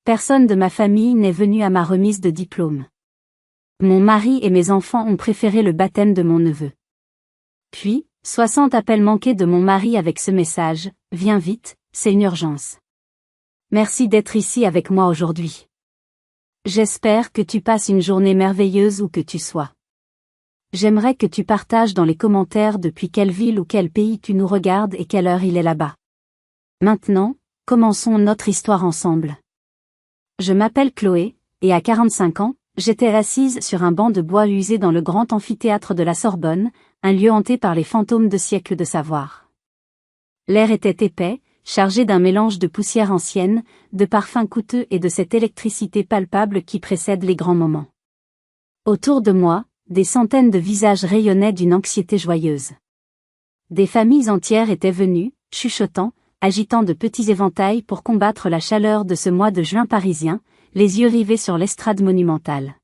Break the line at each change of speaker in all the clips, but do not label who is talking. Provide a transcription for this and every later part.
Personne de ma famille n'est venu à ma remise de diplôme. Mon mari et mes enfants ont préféré le baptême de mon neveu. Puis, 60 appels manqués de mon mari avec ce message: « Viens vite, c'est une urgence. Merci d'être ici avec moi aujourd'hui. J'espère que tu passes une journée merveilleuse où que tu sois. J'aimerais que tu partages dans les commentaires depuis quelle ville ou quel pays tu nous regardes et quelle heure il est là-bas. Maintenant, commençons notre histoire ensemble. Je m'appelle Chloé, et à 45 ans, j'étais assise sur un banc de bois usé dans le grand amphithéâtre de la Sorbonne, un lieu hanté par les fantômes de siècles de savoir. L'air était épais, chargé d'un mélange de poussière ancienne, de parfums coûteux et de cette électricité palpable qui précède les grands moments. Autour de moi, des centaines de visages rayonnaient d'une anxiété joyeuse. Des familles entières étaient venues, chuchotant, agitant de petits éventails pour combattre la chaleur de ce mois de juin parisien, les yeux rivés sur l'estrade monumentale.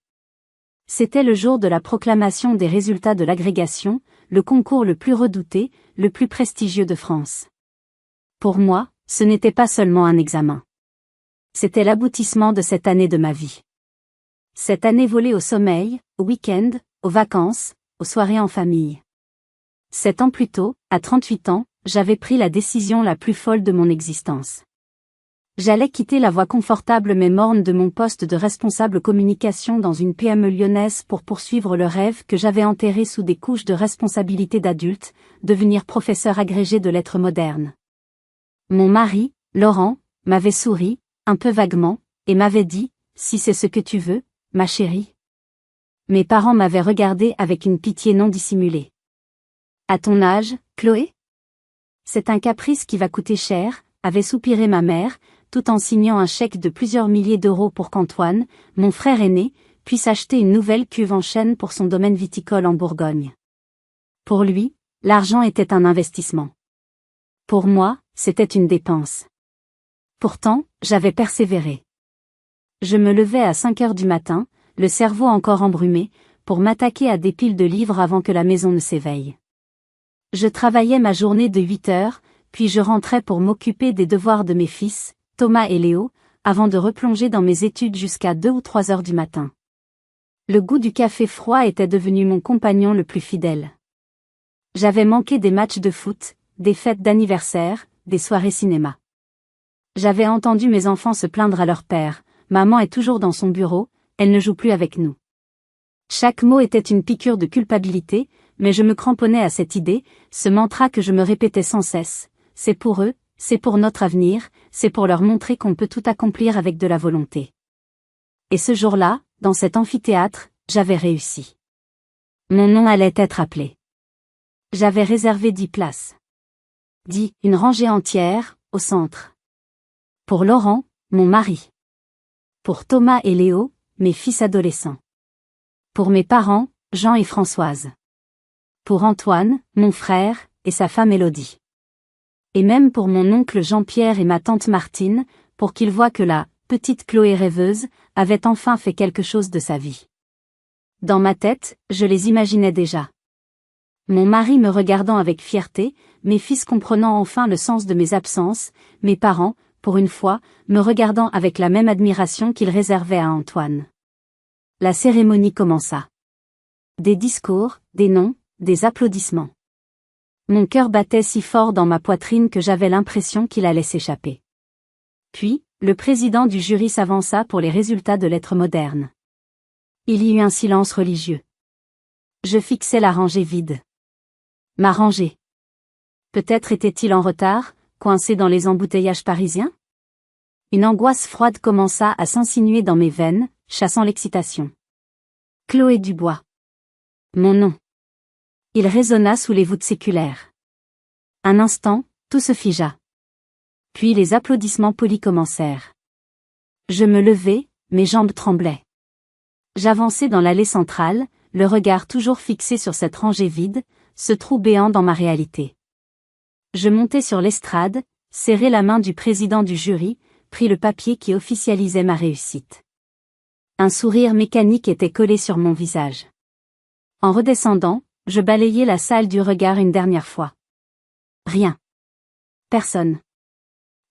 C'était le jour de la proclamation des résultats de l'agrégation, le concours le plus redouté, le plus prestigieux de France. Pour moi, ce n'était pas seulement un examen. C'était l'aboutissement de cette année de ma vie. Cette année volée au sommeil, au week-end, aux vacances, aux soirées en famille. 7 ans plus tôt, à 38 ans, j'avais pris la décision la plus folle de mon existence. J'allais quitter la voie confortable mais morne de mon poste de responsable communication dans une PME lyonnaise pour poursuivre le rêve que j'avais enterré sous des couches de responsabilité d'adulte, devenir professeur agrégé de lettres modernes. Mon mari, Laurent, m'avait souri, un peu vaguement, et m'avait dit: « Si c'est ce que tu veux, ma chérie. » Mes parents m'avaient regardé avec une pitié non dissimulée. « À ton âge, Chloé ? C'est un caprice qui va coûter cher, » avait soupiré ma mère, tout en signant un chèque de plusieurs milliers d'euros pour qu'Antoine, mon frère aîné, puisse acheter une nouvelle cuve en chêne pour son domaine viticole en Bourgogne. Pour lui, l'argent était un investissement. Pour moi, c'était une dépense. Pourtant, j'avais persévéré. Je me levais à 5 heures du matin, le cerveau encore embrumé, pour m'attaquer à des piles de livres avant que la maison ne s'éveille. Je travaillais ma journée de 8 heures, puis je rentrais pour m'occuper des devoirs de mes fils, Thomas et Léo, avant de replonger dans mes études jusqu'à 2 ou 3 heures du matin. Le goût du café froid était devenu mon compagnon le plus fidèle. J'avais manqué des matchs de foot, des fêtes d'anniversaire, des soirées cinéma. J'avais entendu mes enfants se plaindre à leur père: « Maman est toujours dans son bureau, elle ne joue plus avec nous. » Chaque mot était une piqûre de culpabilité, mais je me cramponnais à cette idée, ce mantra que je me répétais sans cesse: c'est pour eux, c'est pour notre avenir, c'est pour leur montrer qu'on peut tout accomplir avec de la volonté. Et ce jour-là, dans cet amphithéâtre, j'avais réussi. Mon nom allait être appelé. J'avais réservé 10 places. 10, une rangée entière, au centre. Pour Laurent, mon mari. Pour Thomas et Léo, mes fils adolescents. Pour mes parents, Jean et Françoise. Pour Antoine, mon frère, et sa femme Élodie. Et même pour mon oncle Jean-Pierre et ma tante Martine, pour qu'ils voient que la petite Chloé rêveuse avait enfin fait quelque chose de sa vie. Dans ma tête, je les imaginais déjà. Mon mari me regardant avec fierté, mes fils comprenant enfin le sens de mes absences, mes parents, pour une fois, me regardant avec la même admiration qu'ils réservaient à Antoine. La cérémonie commença. Des discours, des noms, des applaudissements. Mon cœur battait si fort dans ma poitrine que j'avais l'impression qu'il allait s'échapper. Puis, le président du jury s'avança pour les résultats de lettres modernes. Il y eut un silence religieux. Je fixais la rangée vide. Ma rangée. Peut-être était-il en retard, coincé dans les embouteillages parisiens ? Une angoisse froide commença à s'insinuer dans mes veines, chassant l'excitation. Chloé Dubois. Mon nom. Il résonna sous les voûtes séculaires. Un instant, tout se figea. Puis les applaudissements polis commencèrent. Je me levai, mes jambes tremblaient. J'avançai dans l'allée centrale, le regard toujours fixé sur cette rangée vide, ce trou béant dans ma réalité. Je montai sur l'estrade, serrai la main du président du jury, pris le papier qui officialisait ma réussite. Un sourire mécanique était collé sur mon visage. En redescendant, je balayai la salle du regard une dernière fois. Rien. Personne.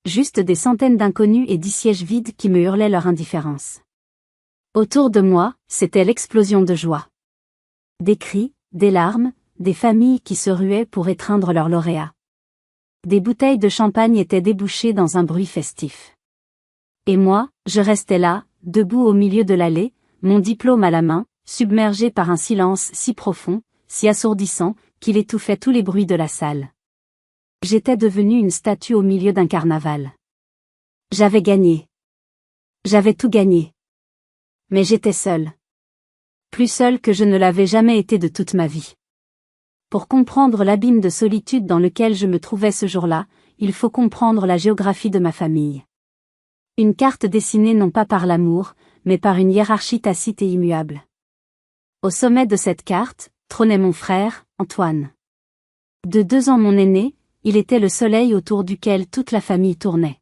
Juste des centaines d'inconnus et 10 sièges vides qui me hurlaient leur indifférence. Autour de moi, c'était l'explosion de joie. Des cris, des larmes, des familles qui se ruaient pour étreindre leur lauréat. Des bouteilles de champagne étaient débouchées dans un bruit festif. Et moi, je restais là, debout au milieu de l'allée, mon diplôme à la main, submergé par un silence si profond, si assourdissant, qu'il étouffait tous les bruits de la salle. J'étais devenue une statue au milieu d'un carnaval. J'avais gagné. J'avais tout gagné. Mais j'étais seule. Plus seule que je ne l'avais jamais été de toute ma vie. Pour comprendre l'abîme de solitude dans lequel je me trouvais ce jour-là, il faut comprendre la géographie de ma famille. Une carte dessinée non pas par l'amour, mais par une hiérarchie tacite et immuable. Au sommet de cette carte, trônait mon frère, Antoine. De 2 ans mon aîné, il était le soleil autour duquel toute la famille tournait.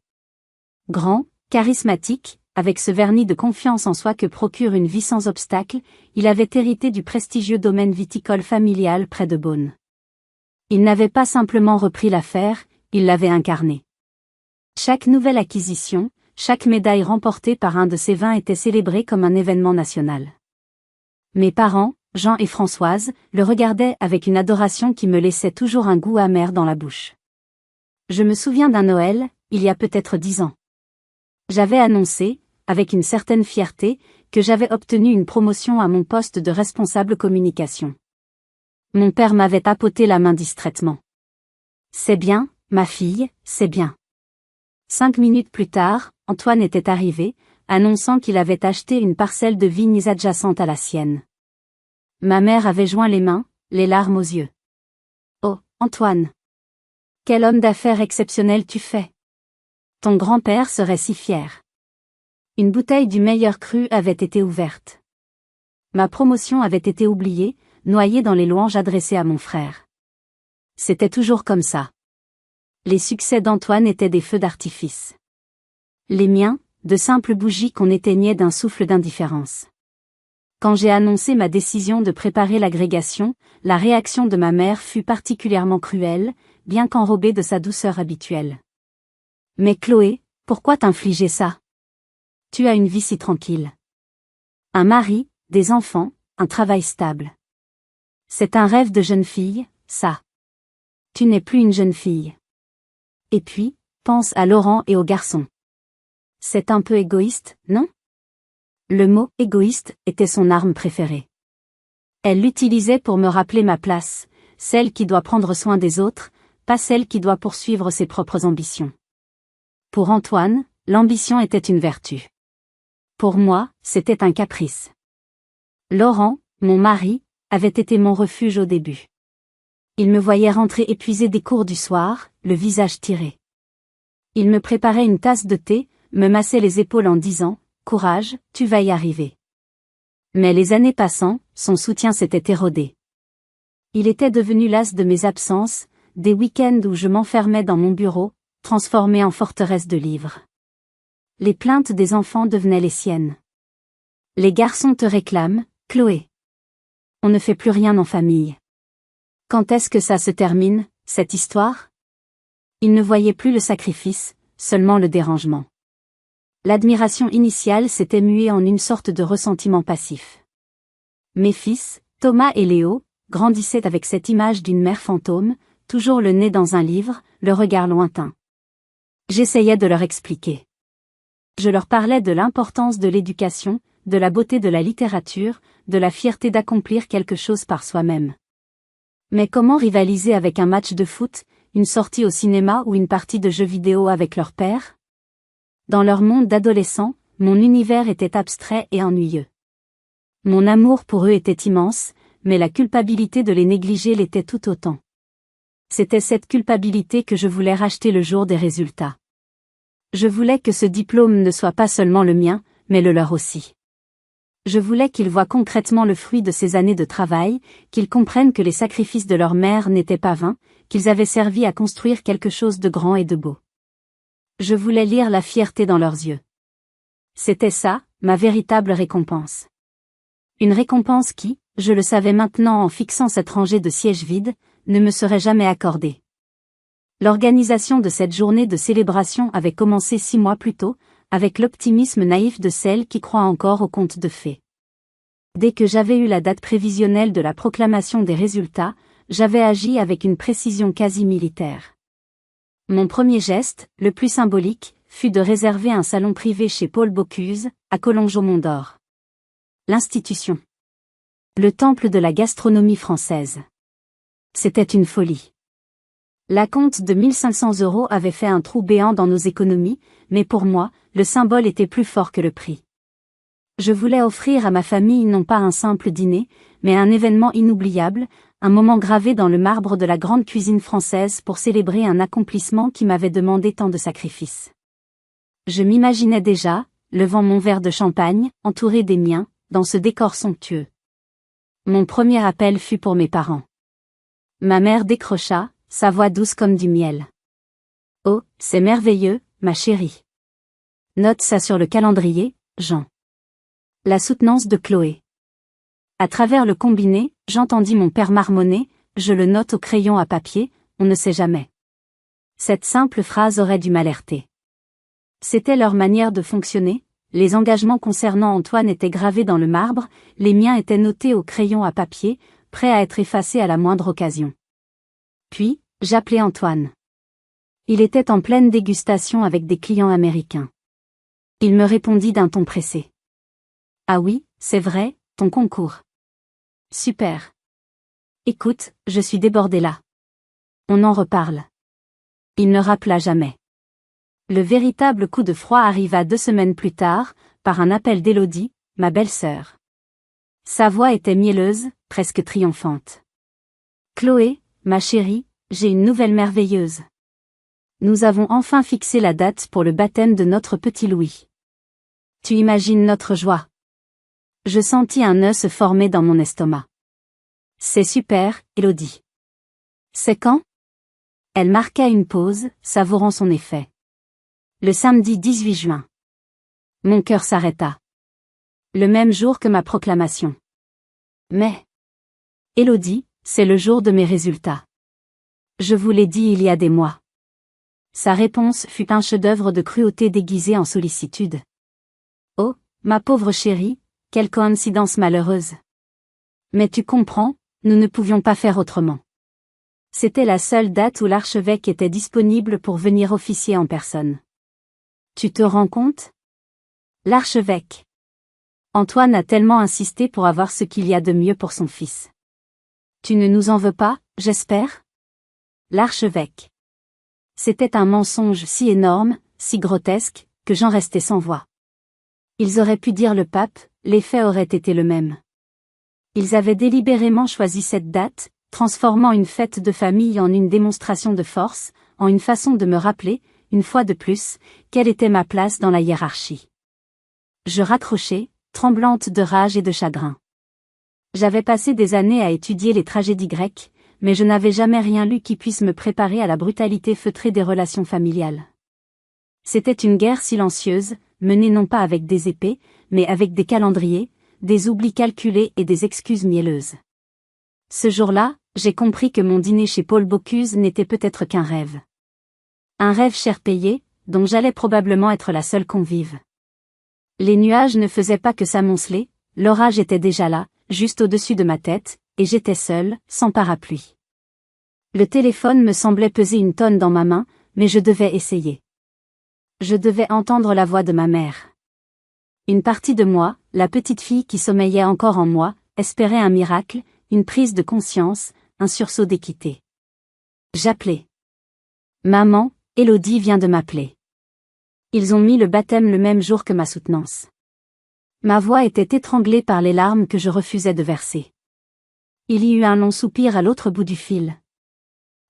Grand, charismatique, avec ce vernis de confiance en soi que procure une vie sans obstacle, il avait hérité du prestigieux domaine viticole familial près de Beaune. Il n'avait pas simplement repris l'affaire, il l'avait incarnée. Chaque nouvelle acquisition, chaque médaille remportée par un de ses vins était célébrée comme un événement national. Mes parents, Jean et Françoise, le regardaient avec une adoration qui me laissait toujours un goût amer dans la bouche. Je me souviens d'un Noël, il y a peut-être 10 ans. J'avais annoncé, avec une certaine fierté, que j'avais obtenu une promotion à mon poste de responsable communication. Mon père m'avait tapoté la main distraitement. C'est bien, ma fille, c'est bien. 5 minutes plus tard, Antoine était arrivé, annonçant qu'il avait acheté une parcelle de vignes adjacente à la sienne. Ma mère avait joint les mains, les larmes aux yeux. Oh, Antoine! Quel homme d'affaires exceptionnel tu fais! Ton grand-père serait si fier. Une bouteille du meilleur cru avait été ouverte. Ma promotion avait été oubliée, noyée dans les louanges adressées à mon frère. C'était toujours comme ça. Les succès d'Antoine étaient des feux d'artifice. Les miens, de simples bougies qu'on éteignait d'un souffle d'indifférence. Quand j'ai annoncé ma décision de préparer l'agrégation, la réaction de ma mère fut particulièrement cruelle, bien qu'enrobée de sa douceur habituelle. Mais Chloé, pourquoi t'infliger ça? Tu as une vie si tranquille. Un mari, des enfants, un travail stable. C'est un rêve de jeune fille, ça. Tu n'es plus une jeune fille. Et puis, pense à Laurent et aux garçons. C'est un peu égoïste, non? Le mot « égoïste » était son arme préférée. Elle l'utilisait pour me rappeler ma place, celle qui doit prendre soin des autres, pas celle qui doit poursuivre ses propres ambitions. Pour Antoine, l'ambition était une vertu. Pour moi, c'était un caprice. Laurent, mon mari, avait été mon refuge au début. Il me voyait rentrer épuisé des cours du soir, le visage tiré. Il me préparait une tasse de thé, me massait les épaules en disant « Courage, tu vas y arriver ». Mais les années passant, son soutien s'était érodé. Il était devenu las de mes absences, des week-ends où je m'enfermais dans mon bureau, transformé en forteresse de livres. Les plaintes des enfants devenaient les siennes. Les garçons te réclament, Chloé. On ne fait plus rien en famille. Quand est-ce que ça se termine, cette histoire? Il ne voyait plus le sacrifice, seulement le dérangement. L'admiration initiale s'était muée en une sorte de ressentiment passif. Mes fils, Thomas et Léo, grandissaient avec cette image d'une mère fantôme, toujours le nez dans un livre, le regard lointain. J'essayais de leur expliquer. Je leur parlais de l'importance de l'éducation, de la beauté de la littérature, de la fierté d'accomplir quelque chose par soi-même. Mais comment rivaliser avec un match de foot, une sortie au cinéma ou une partie de jeux vidéo avec leur père? Dans leur monde d'adolescents, mon univers était abstrait et ennuyeux. Mon amour pour eux était immense, mais la culpabilité de les négliger l'était tout autant. C'était cette culpabilité que je voulais racheter le jour des résultats. Je voulais que ce diplôme ne soit pas seulement le mien, mais le leur aussi. Je voulais qu'ils voient concrètement le fruit de ces années de travail, qu'ils comprennent que les sacrifices de leur mère n'étaient pas vains, qu'ils avaient servi à construire quelque chose de grand et de beau. Je voulais lire la fierté dans leurs yeux. C'était ça, ma véritable récompense. Une récompense qui, je le savais maintenant en fixant cette rangée de sièges vides, ne me serait jamais accordée. L'organisation de cette journée de célébration avait commencé 6 mois plus tôt, avec l'optimisme naïf de celle qui croit encore aux contes de fées. Dès que j'avais eu la date prévisionnelle de la proclamation des résultats, j'avais agi avec une précision quasi militaire. Mon premier geste, le plus symbolique, fut de réserver un salon privé chez Paul Bocuse, à Collonges-au-Mont-d'Or. L'institution. Le temple de la gastronomie française. C'était une folie. L'acompte de 1 500 € avait fait un trou béant dans nos économies, mais pour moi, le symbole était plus fort que le prix. Je voulais offrir à ma famille non pas un simple dîner, mais un événement inoubliable, un moment gravé dans le marbre de la grande cuisine française pour célébrer un accomplissement qui m'avait demandé tant de sacrifices. Je m'imaginais déjà, levant mon verre de champagne, entouré des miens, dans ce décor somptueux. Mon premier appel fut pour mes parents. Ma mère décrocha, sa voix douce comme du miel. « Oh, c'est merveilleux, ma chérie. Note ça sur le calendrier, Jean. » La soutenance de Chloé. À travers le combiné, j'entendis mon père marmonner, je le note au crayon à papier, on ne sait jamais. Cette simple phrase aurait dû m'alerter. C'était leur manière de fonctionner, les engagements concernant Antoine étaient gravés dans le marbre, les miens étaient notés au crayon à papier, prêts à être effacés à la moindre occasion. Puis, j'appelai Antoine. Il était en pleine dégustation avec des clients américains. Il me répondit d'un ton pressé. « Ah oui, c'est vrai, ton concours. Super. Écoute, je suis débordé là. On en reparle. » Il ne rappela jamais. Le véritable coup de froid arriva 2 semaines plus tard, par un appel d'Élodie, ma belle-sœur. Sa voix était mielleuse, presque triomphante. « Chloé, ma chérie, j'ai une nouvelle merveilleuse. Nous avons enfin fixé la date pour le baptême de notre petit Louis. Tu imagines notre joie. » Je sentis un nœud se former dans mon estomac. « C'est super, Élodie. »« C'est quand ?» Elle marqua une pause, savourant son effet. « Le samedi 18 juin. » Mon cœur s'arrêta. Le même jour que ma proclamation. « Mais, Élodie, c'est le jour de mes résultats. Je vous l'ai dit il y a des mois. » Sa réponse fut un chef-d'œuvre de cruauté déguisée en sollicitude. « Oh, ma pauvre chérie, quelle coïncidence malheureuse. Mais tu comprends, nous ne pouvions pas faire autrement. C'était la seule date où l'archevêque était disponible pour venir officier en personne. Tu te rends compte? L'archevêque. Antoine a tellement insisté pour avoir ce qu'il y a de mieux pour son fils. Tu ne nous en veux pas, j'espère? L'archevêque. C'était un mensonge si énorme, si grotesque, que j'en restais sans voix. Ils auraient pu dire le pape, l'effet aurait été le même. Ils avaient délibérément choisi cette date, transformant une fête de famille en une démonstration de force, en une façon de me rappeler, une fois de plus, quelle était ma place dans la hiérarchie. Je raccrochai, tremblante de rage et de chagrin. J'avais passé des années à étudier les tragédies grecques, mais je n'avais jamais rien lu qui puisse me préparer à la brutalité feutrée des relations familiales. C'était une guerre silencieuse, menée non pas avec des épées, mais avec des calendriers, des oublis calculés et des excuses mielleuses. Ce jour-là, j'ai compris que mon dîner chez Paul Bocuse n'était peut-être qu'un rêve. Un rêve cher payé, dont j'allais probablement être la seule convive. Les nuages ne faisaient pas que s'amonceler, l'orage était déjà là, juste au-dessus de ma tête, et j'étais seule, sans parapluie. Le téléphone me semblait peser une tonne dans ma main, mais je devais essayer. Je devais entendre la voix de ma mère. Une partie de moi, la petite fille qui sommeillait encore en moi, espérait un miracle, une prise de conscience, un sursaut d'équité. J'appelai. Maman, Élodie vient de m'appeler. Ils ont mis le baptême le même jour que ma soutenance. Ma voix était étranglée par les larmes que je refusais de verser. Il y eut un long soupir à l'autre bout du fil.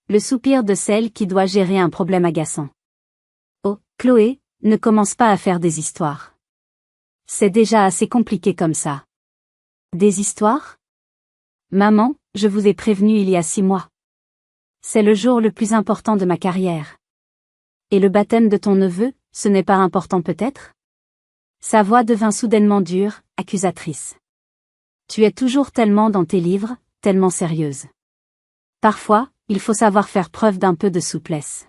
Le soupir de celle qui doit gérer un problème agaçant. Oh, Chloé, ne commence pas à faire des histoires. C'est déjà assez compliqué comme ça. Des histoires? Maman, je vous ai prévenu il y a 6 mois. C'est le jour le plus important de ma carrière. Et le baptême de ton neveu, ce n'est pas important peut-être? Sa voix devint soudainement dure, accusatrice. Tu es toujours tellement dans tes livres, tellement sérieuse. Parfois, il faut savoir faire preuve d'un peu de souplesse.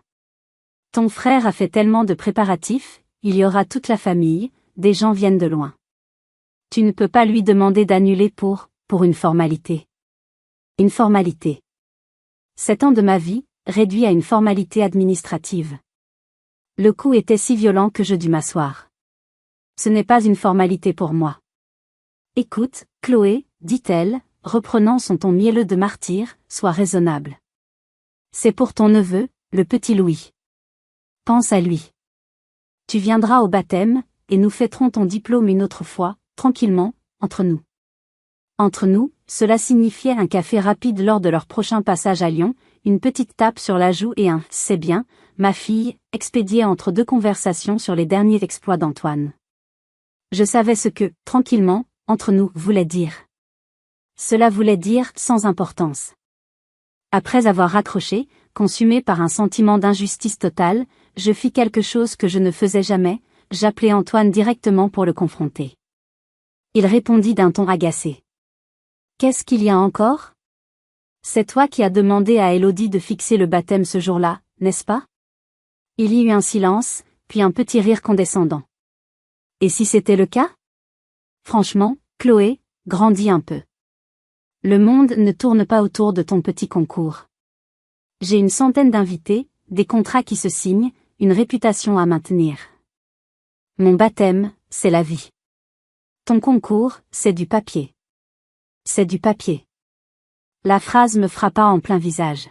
Ton frère a fait tellement de préparatifs, il y aura toute la famille, des gens viennent de loin. Tu ne peux pas lui demander d'annuler pour une formalité. Une formalité. 7 ans de ma vie, réduit à une formalité administrative. Le coup était si violent que je dus m'asseoir. Ce n'est pas une formalité pour moi. Écoute, Chloé, dit-elle, reprenant son ton mielleux de martyr, sois raisonnable. C'est pour ton neveu, le petit Louis. Pense à lui. Tu viendras au baptême, et nous fêterons ton diplôme une autre fois, tranquillement, entre nous. Entre nous, cela signifiait un café rapide lors de leur prochain passage à Lyon, une petite tape sur la joue et un « c'est bien, ma fille » expédié entre deux conversations sur les derniers exploits d'Antoine. Je savais ce que « tranquillement » entre nous voulait dire. Cela voulait dire sans importance. Après avoir raccroché, consumé par un sentiment d'injustice totale, je fis quelque chose que je ne faisais jamais, j'appelai Antoine directement pour le confronter. Il répondit d'un ton agacé. « Qu'est-ce qu'il y a encore ? C'est toi qui as demandé à Élodie de fixer le baptême ce jour-là, n'est-ce pas ? » Il y eut un silence, puis un petit rire condescendant. « Et si c'était le cas ? Franchement, Chloé, grandis un peu. Le monde ne tourne pas autour de ton petit concours. J'ai une centaine d'invités, des contrats qui se signent, une réputation à maintenir. Mon baptême, c'est la vie. Ton concours, c'est du papier. C'est du papier. » La phrase me frappa en plein visage.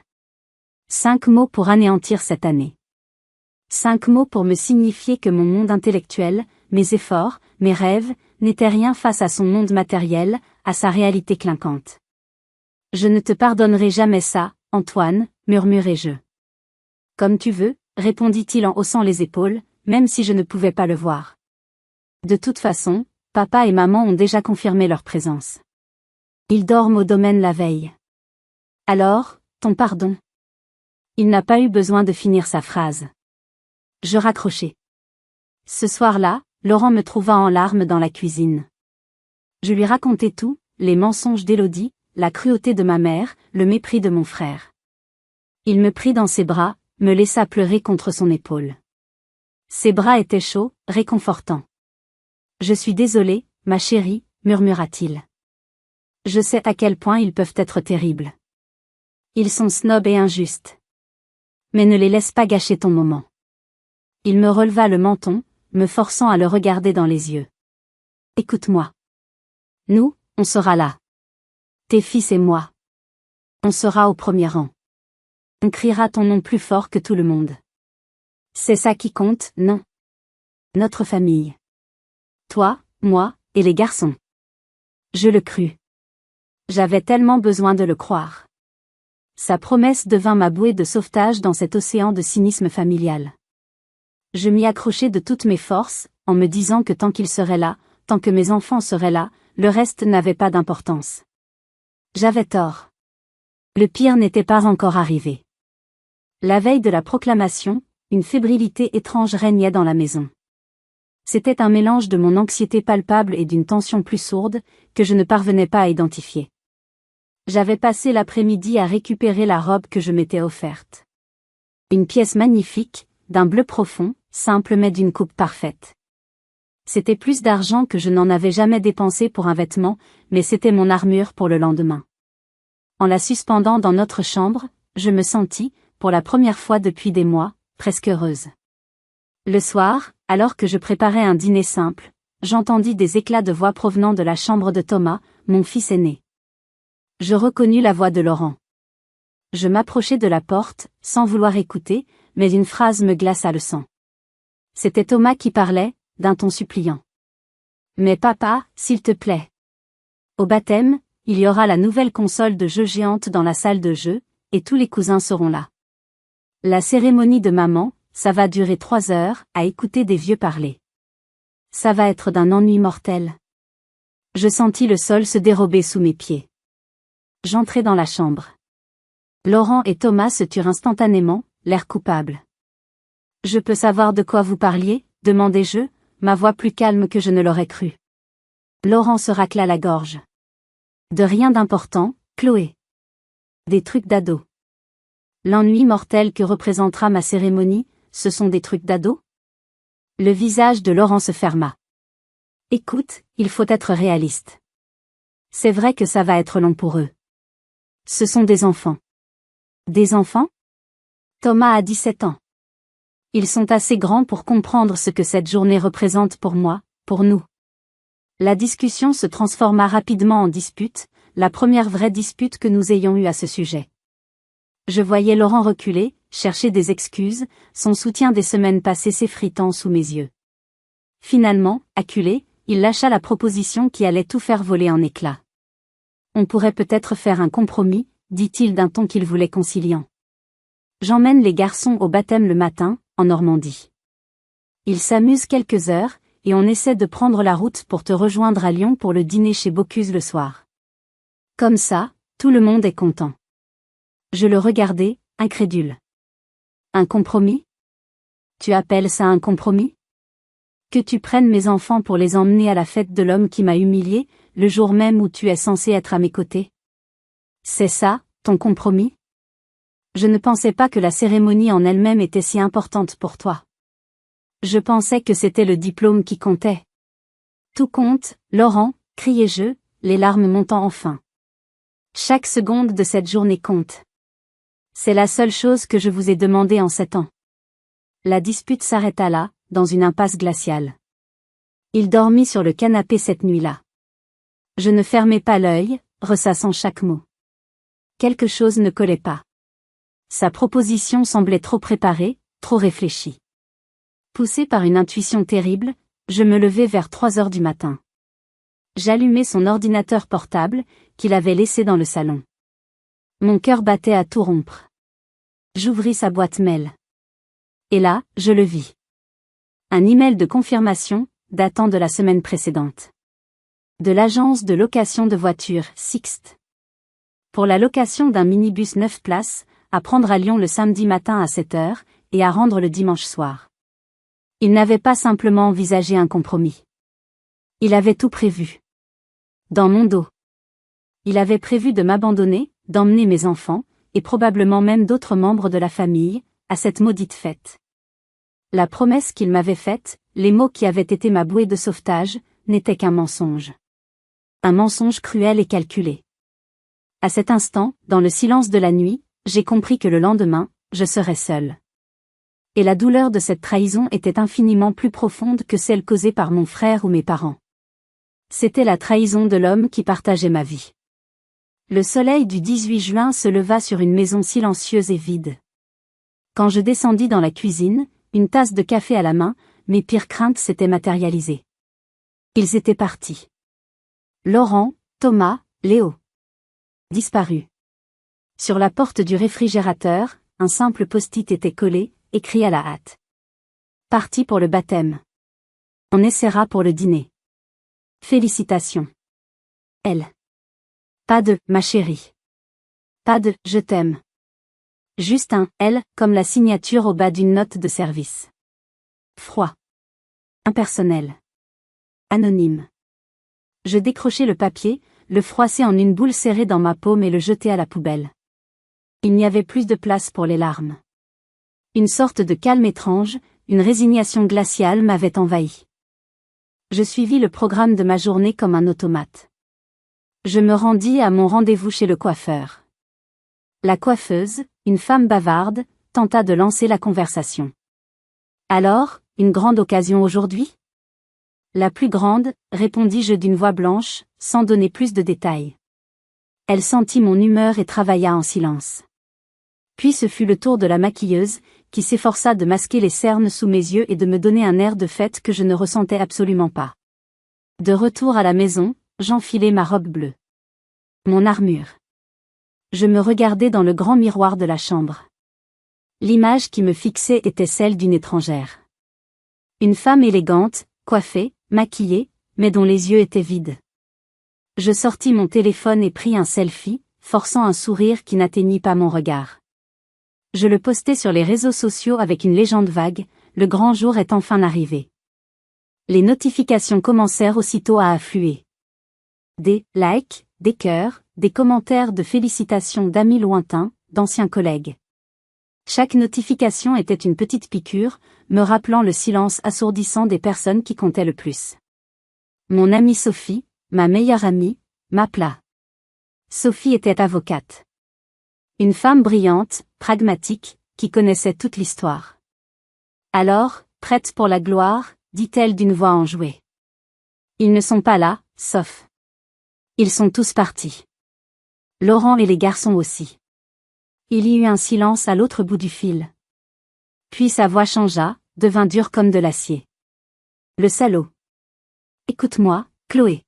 5 mots pour anéantir cette année. 5 mots pour me signifier que mon monde intellectuel, mes efforts, mes rêves, n'étaient rien face à son monde matériel, à sa réalité clinquante. « Je ne te pardonnerai jamais ça, Antoine, » murmurai-je. « Comme tu veux, » répondit-il en haussant les épaules, même si je ne pouvais pas le voir. De toute façon, papa et maman ont déjà confirmé leur présence. Ils dorment au domaine la veille. Alors, ton pardon. Il n'a pas eu besoin de finir sa phrase. Je raccrochai. Ce soir-là, Laurent me trouva en larmes dans la cuisine. Je lui racontai tout, les mensonges d'Élodie, la cruauté de ma mère, le mépris de mon frère. Il me prit dans ses bras, me laissa pleurer contre son épaule. Ses bras étaient chauds, réconfortants. « Je suis désolé, ma chérie, » murmura-t-il. « Je sais à quel point ils peuvent être terribles. Ils sont snobs et injustes. Mais ne les laisse pas gâcher ton moment. » Il me releva le menton, me forçant à le regarder dans les yeux. « Écoute-moi. Nous, on sera là. Tes fils et moi. On sera au premier rang. On criera ton nom plus fort que tout le monde. C'est ça qui compte, non? Notre famille. Toi, moi, et les garçons. » Je le crus. J'avais tellement besoin de le croire. Sa promesse devint ma bouée de sauvetage dans cet océan de cynisme familial. Je m'y accrochai de toutes mes forces, en me disant que tant qu'il serait là, tant que mes enfants seraient là, le reste n'avait pas d'importance. J'avais tort. Le pire n'était pas encore arrivé. La veille de la proclamation, une fébrilité étrange régnait dans la maison. C'était un mélange de mon anxiété palpable et d'une tension plus sourde, que je ne parvenais pas à identifier. J'avais passé l'après-midi à récupérer la robe que je m'étais offerte. Une pièce magnifique, d'un bleu profond, simple mais d'une coupe parfaite. C'était plus d'argent que je n'en avais jamais dépensé pour un vêtement, mais c'était mon armure pour le lendemain. En la suspendant dans notre chambre, je me sentis, pour la première fois depuis des mois, presque heureuse. Le soir, alors que je préparais un dîner simple, j'entendis des éclats de voix provenant de la chambre de Thomas, mon fils aîné. Je reconnus la voix de Laurent. Je m'approchai de la porte, sans vouloir écouter, mais une phrase me glaça le sang. C'était Thomas qui parlait, d'un ton suppliant. « Mais papa, s'il te plaît. Au baptême, il y aura la nouvelle console de jeux géante dans la salle de jeu, et tous les cousins seront là. La cérémonie de maman, ça va durer 3 heures, à écouter des vieux parler. Ça va être d'un ennui mortel. » Je sentis le sol se dérober sous mes pieds. J'entrai dans la chambre. Laurent et Thomas se turent instantanément, l'air coupable. « Je peux savoir de quoi vous parliez ?» demandai-je, ma voix plus calme que je ne l'aurais cru. Laurent se racla la gorge. « De rien d'important, Chloé. Des trucs d'ado. L'ennui mortel que représentera ma cérémonie, ce sont des trucs d'ado? Le visage de Laurent se ferma. Écoute, il faut être réaliste. C'est vrai que ça va être long pour eux. Ce sont des enfants. Des enfants? Thomas a 17 ans. Ils sont assez grands pour comprendre ce que cette journée représente pour moi, pour nous. La discussion se transforma rapidement en dispute, la première vraie dispute que nous ayons eue à ce sujet. Je voyais Laurent reculer, chercher des excuses, son soutien des semaines passées s'effritant sous mes yeux. Finalement, acculé, il lâcha la proposition qui allait tout faire voler en éclats. On pourrait peut-être faire un compromis, dit-il d'un ton qu'il voulait conciliant. J'emmène les garçons au baptême le matin, en Normandie. Ils s'amusent quelques heures, et on essaie de prendre la route pour te rejoindre à Lyon pour le dîner chez Bocuse le soir. Comme ça, tout le monde est content. Je le regardais, incrédule. Un compromis? Tu appelles ça un compromis? Que tu prennes mes enfants pour les emmener à la fête de l'homme qui m'a humilié, le jour même où tu es censé être à mes côtés? C'est ça, ton compromis? Je ne pensais pas que la cérémonie en elle-même était si importante pour toi. Je pensais que c'était le diplôme qui comptait. Tout compte, Laurent, criai-je, les larmes montant enfin. Chaque seconde de cette journée compte. C'est la seule chose que je vous ai demandé en 7 ans. La dispute s'arrêta là, dans une impasse glaciale. Il dormit sur le canapé cette nuit-là. Je ne fermais pas l'œil, ressassant chaque mot. Quelque chose ne collait pas. Sa proposition semblait trop préparée, trop réfléchie. Poussé par une intuition terrible, je me levai vers 3 heures du matin. J'allumai son ordinateur portable, qu'il avait laissé dans le salon. Mon cœur battait à tout rompre. J'ouvris sa boîte mail. Et là, je le vis. Un email de confirmation, datant de la semaine précédente. De l'agence de location de voitures, Sixt. Pour la location d'un minibus 9 places, à prendre à Lyon le samedi matin à 7 heures, et à rendre le dimanche soir. Il n'avait pas simplement envisagé un compromis. Il avait tout prévu. Dans mon dos. Il avait prévu de m'abandonner, d'emmener mes enfants, et probablement même d'autres membres de la famille, à cette maudite fête. La promesse qu'il m'avait faite, les mots qui avaient été ma bouée de sauvetage, n'étaient qu'un mensonge. Un mensonge cruel et calculé. À cet instant, dans le silence de la nuit, j'ai compris que le lendemain, je serais seule. Et la douleur de cette trahison était infiniment plus profonde que celle causée par mon frère ou mes parents. C'était la trahison de l'homme qui partageait ma vie. Le soleil du 18 juin se leva sur une maison silencieuse et vide. Quand je descendis dans la cuisine, une tasse de café à la main, mes pires craintes s'étaient matérialisées. Ils étaient partis. Laurent, Thomas, Léo. Disparus. Sur la porte du réfrigérateur, un simple post-it était collé, écrit à la hâte. Parti pour le baptême. On essaiera pour le dîner. Félicitations. Elle. Pas de « ma chérie ». Pas de « je t'aime ». Juste un « elle » comme la signature au bas d'une note de service. Froid. Impersonnel. Anonyme. Je décrochai le papier, le froissai en une boule serrée dans ma paume et le jetai à la poubelle. Il n'y avait plus de place pour les larmes. Une sorte de calme étrange, une résignation glaciale m'avait envahi. Je suivis le programme de ma journée comme un automate. Je me rendis à mon rendez-vous chez le coiffeur. La coiffeuse, une femme bavarde, tenta de lancer la conversation. Alors, une grande occasion aujourd'hui? La plus grande, répondis-je d'une voix blanche, sans donner plus de détails. Elle sentit mon humeur et travailla en silence. Puis ce fut le tour de la maquilleuse, qui s'efforça de masquer les cernes sous mes yeux et de me donner un air de fête que je ne ressentais absolument pas. De retour à la maison, j'enfilai ma robe bleue. Mon armure. Je me regardai dans le grand miroir de la chambre. L'image qui me fixait était celle d'une étrangère. Une femme élégante, coiffée, maquillée, mais dont les yeux étaient vides. Je sortis mon téléphone et pris un selfie, forçant un sourire qui n'atteignit pas mon regard. Je le postai sur les réseaux sociaux avec une légende vague, le grand jour est enfin arrivé. Les notifications commencèrent aussitôt à affluer. Des likes, des cœurs, des commentaires de félicitations d'amis lointains, d'anciens collègues. Chaque notification était une petite piqûre, me rappelant le silence assourdissant des personnes qui comptaient le plus. Mon amie Sophie, ma meilleure amie, m'appela. Sophie était avocate. Une femme brillante, pragmatique, qui connaissait toute l'histoire. Alors, prête pour la gloire, dit-elle d'une voix enjouée. Ils ne sont pas là, sauf. Ils sont tous partis. Laurent et les garçons aussi. Il y eut un silence à l'autre bout du fil. Puis sa voix changea, devint dure comme de l'acier. Le salaud. Écoute-moi, Chloé.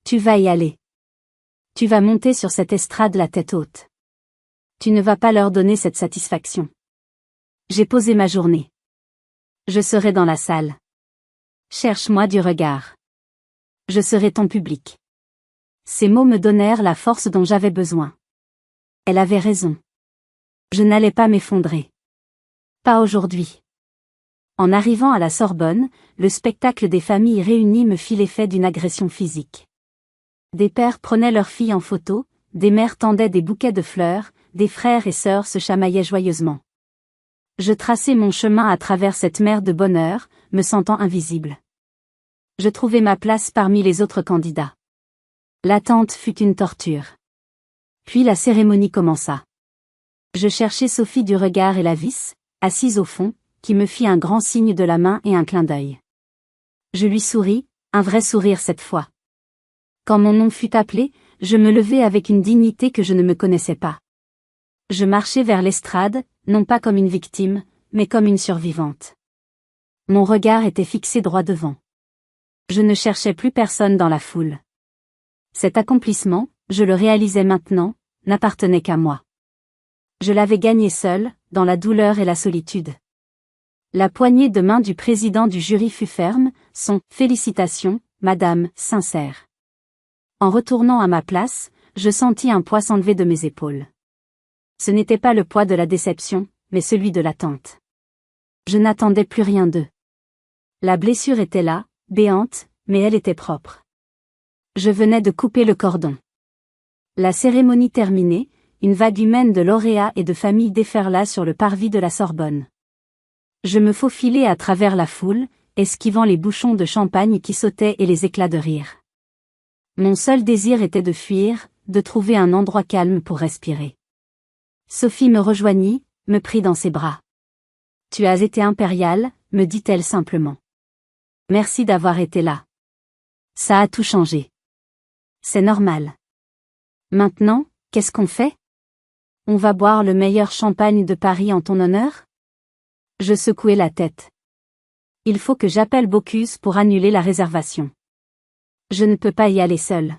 Tu vas y aller. Tu vas monter sur cette estrade la tête haute. Tu ne vas pas leur donner cette satisfaction. J'ai posé ma journée. Je serai dans la salle. Cherche-moi du regard. Je serai ton public. Ces mots me donnèrent la force dont j'avais besoin. Elle avait raison. Je n'allais pas m'effondrer. Pas aujourd'hui. En arrivant à la Sorbonne, le spectacle des familles réunies me fit l'effet d'une agression physique. Des pères prenaient leurs filles en photo, des mères tendaient des bouquets de fleurs, des frères et sœurs se chamaillaient joyeusement. Je traçai mon chemin à travers cette mer de bonheur, me sentant invisible. Je trouvai ma place parmi les autres candidats. L'attente fut une torture. Puis la cérémonie commença. Je cherchai Sophie du regard et la vis, assise au fond, qui me fit un grand signe de la main et un clin d'œil. Je lui souris, un vrai sourire cette fois. Quand mon nom fut appelé, je me levai avec une dignité que je ne me connaissais pas. Je marchai vers l'estrade, non pas comme une victime, mais comme une survivante. Mon regard était fixé droit devant. Je ne cherchais plus personne dans la foule. Cet accomplissement, je le réalisais maintenant, n'appartenait qu'à moi. Je l'avais gagné seul, dans la douleur et la solitude. La poignée de main du président du jury fut ferme, son « Félicitations, madame, sincère ». En retournant à ma place, je sentis un poids s'enlever de mes épaules. Ce n'était pas le poids de la déception, mais celui de l'attente. Je n'attendais plus rien d'eux. La blessure était là, béante, mais elle était propre. Je venais de couper le cordon. La cérémonie terminée, une vague humaine de lauréats et de familles déferla sur le parvis de la Sorbonne. Je me faufilai à travers la foule, esquivant les bouchons de champagne qui sautaient et les éclats de rire. Mon seul désir était de fuir, de trouver un endroit calme pour respirer. Sophie me rejoignit, me prit dans ses bras. « Tu as été impériale », me dit-elle simplement. « Merci d'avoir été là. Ça a tout changé. » C'est normal. Maintenant, qu'est-ce qu'on fait? On va boire le meilleur champagne de Paris en ton honneur? Je secouai la tête. Il faut que j'appelle Bocuse pour annuler la réservation. Je ne peux pas y aller seule.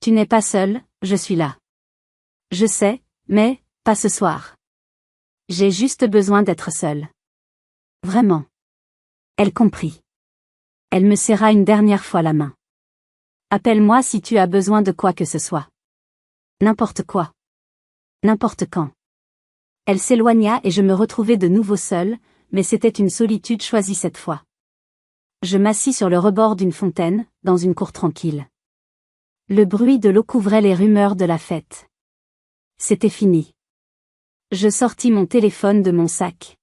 Tu n'es pas seule, je suis là. Je sais, mais, pas ce soir. J'ai juste besoin d'être seule. Vraiment. Elle comprit. Elle me serra une dernière fois la main. Appelle-moi si tu as besoin de quoi que ce soit. N'importe quoi. N'importe quand. Elle s'éloigna et je me retrouvai de nouveau seule, mais c'était une solitude choisie cette fois. Je m'assis sur le rebord d'une fontaine, dans une cour tranquille. Le bruit de l'eau couvrait les rumeurs de la fête. C'était fini. Je sortis mon téléphone de mon sac.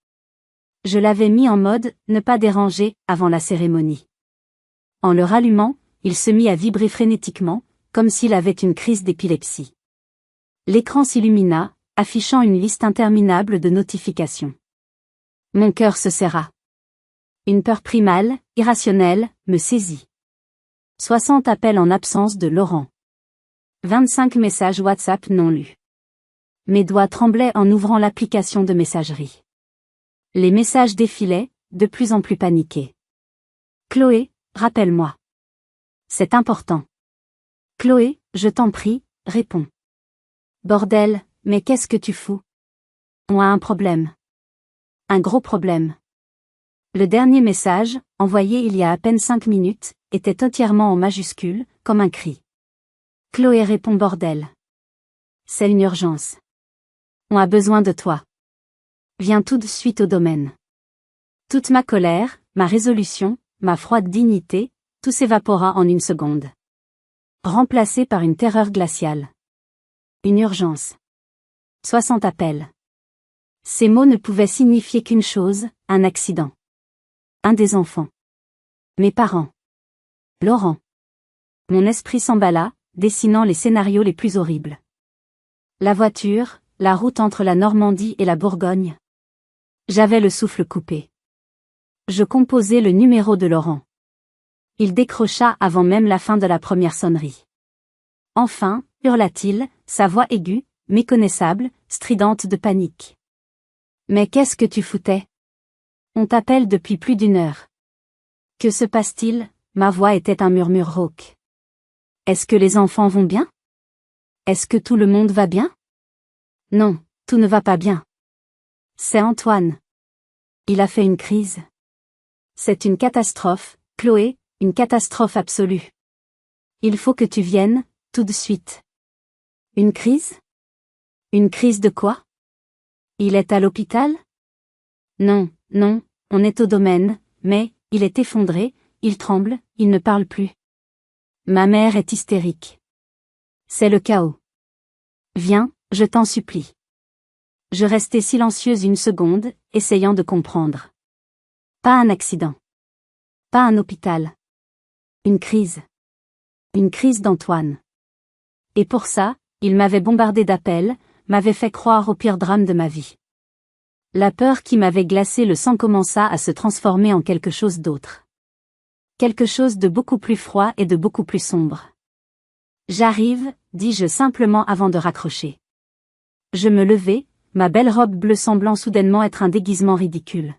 Je l'avais mis en mode « ne pas déranger » avant la cérémonie. En le rallumant, il se mit à vibrer frénétiquement, comme s'il avait une crise d'épilepsie. L'écran s'illumina, affichant une liste interminable de notifications. Mon cœur se serra. Une peur primale, irrationnelle, me saisit. 60 appels en absence de Laurent. 25 messages WhatsApp non lus. Mes doigts tremblaient en ouvrant l'application de messagerie. Les messages défilaient, de plus en plus paniqués. Chloé, rappelle-moi. C'est important. Chloé, je t'en prie, réponds. Bordel, mais qu'est-ce que tu fous? On a un problème. Un gros problème. Le dernier message, envoyé il y a à peine 5 minutes, était entièrement en majuscules, comme un cri. Chloé répond bordel. C'est une urgence. On a besoin de toi. Viens tout de suite au domaine. Toute ma colère, ma résolution, ma froide dignité, tout s'évapora en une seconde. Remplacé par une terreur glaciale. Une urgence. 60 appels. Ces mots ne pouvaient signifier qu'une chose, un accident. Un des enfants. Mes parents. Laurent. Mon esprit s'emballa, dessinant les scénarios les plus horribles. La voiture, la route entre la Normandie et la Bourgogne. J'avais le souffle coupé. Je composais le numéro de Laurent. Il décrocha avant même la fin de la première sonnerie. Enfin, hurla-t-il, sa voix aiguë, méconnaissable, stridente de panique. Mais qu'est-ce que tu foutais? On t'appelle depuis plus d'une heure. Que se passe-t-il? Ma voix était un murmure rauque. Est-ce que les enfants vont bien? Est-ce que tout le monde va bien? Non, tout ne va pas bien. C'est Antoine. Il a fait une crise. C'est une catastrophe, Chloé, une catastrophe absolue. Il faut que tu viennes, tout de suite. Une crise? Une crise de quoi? Il est à l'hôpital? Non, non, on est au domaine, mais, il est effondré, il tremble, il ne parle plus. Ma mère est hystérique. C'est le chaos. Viens, je t'en supplie. Je restai silencieuse une seconde, essayant de comprendre. Pas un accident. Pas un hôpital. Une crise. Une crise d'Antoine. Et pour ça, il m'avait bombardé d'appels, m'avait fait croire au pire drame de ma vie. La peur qui m'avait glacé le sang commença à se transformer en quelque chose d'autre. Quelque chose de beaucoup plus froid et de beaucoup plus sombre. J'arrive, dis-je simplement avant de raccrocher. Je me levai, ma belle robe bleue semblant soudainement être un déguisement ridicule.